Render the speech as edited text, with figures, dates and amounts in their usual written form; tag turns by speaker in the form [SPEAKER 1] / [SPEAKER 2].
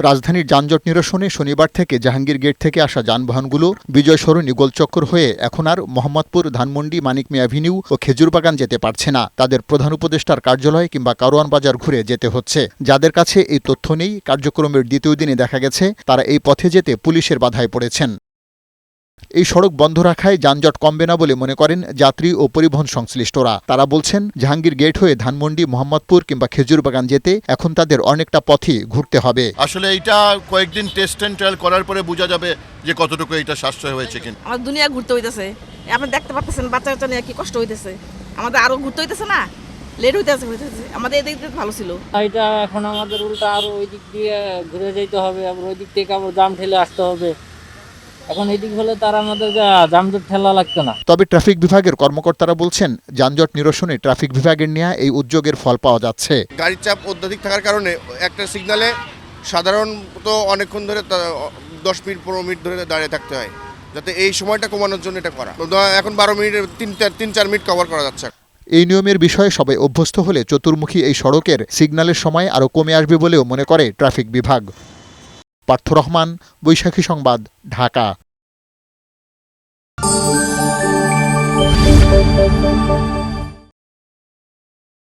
[SPEAKER 1] রাজধানীর যানজট নিরসনে শনিবার থেকে জাহাঙ্গীর গেট থেকে আসা যানবাহনগুলো বিজয় সরণি গোলচক্কর হয়ে এখন আর মোহাম্মদপুর, ধানমন্ডি, মানিক মিয়া অ্যাভিনিউ ও খেজুরবাগান যেতে পারছে না। তাদের প্রধান উপদেষ্টার কার্যালয় কিংবা কারওয়ান বাজার ঘুরে যেতে হচ্ছে। যাদের কাছে এই তথ্য নেই, কার্যক্রমের দ্বিতীয় দিনে দেখা গেছে তারা এই পথে যেতে পুলিশের বাধায় পড়েছেন। এই সড়ক বন্ধ রাখায় যানজট কমবে না বলে মনে করেন যাত্রী ও পরিবহন সংশ্লিষ্টরা। তারা বলছেন, জাহাঙ্গীর গেট হয়ে ধানমন্ডি, মোহাম্মদপুর কিংবা খেজুরবাগান যেতে এখন তাদের অনেকটা পথই ঘুরতে হবে।
[SPEAKER 2] আসলে এইটা কয়েকদিন টেস্ট এন্ড ট্রায়াল করার পরে বোঝা যাবে যে কতটুকু এটা সাশ্রয় হয়েছে কিনা।
[SPEAKER 3] আমার দুনিয়া ঘুরতে হইতেছে, আপনি দেখতে পাচ্ছেন বাচ্চা কাচ্চা নিয়ে কি কষ্ট হইতেছে। আমাদের আরো ঘুরতে হইতেছে না, লেট হইতেছে। আমাদের এদিক দিয়ে ভালো ছিল।
[SPEAKER 4] এটা এখন আমাদের উল্টা আরো ওই দিক দিয়ে ঘুরে যেতে হবে, আবার ওই দিক থেকে আবার জাম ঠেলে আসতে হবে। এখন এদিক হলে তার আমাদের যানজট ঠেলা লাগতো না।
[SPEAKER 1] তবে ট্রাফিক বিভাগের কর্মকর্তারা বলছেন, যানজট নিরসনে ট্রাফিক বিভাগের নেওয়া এই উদ্যোগের ফল পাওয়া যাচ্ছে।
[SPEAKER 5] গাড়ির চাপ অত্যাধিক থাকার কারণে একটা সিগন্যালে সাধারণত অনেকক্ষণ ধরে 10 মিনিট 15 মিনিট ধরে দাঁড়িয়ে থাকতে হয়, যাতে এই সময়টা কমানোর জন্য এটা করা। এখন 12 মিনিটের 3-4 মিনিট কভার করা যাচ্ছে।
[SPEAKER 1] এই নিয়মের বিষয়ে সবাই অভ্যস্ত হলে চতুর্মুখী এই সড়কের সিগন্যালের সময় আরও কমে আসবে বলেও মনে করে ট্রাফিক বিভাগ। পার্থ রহমান, বৈশাখী সংবাদ, ঢাকা।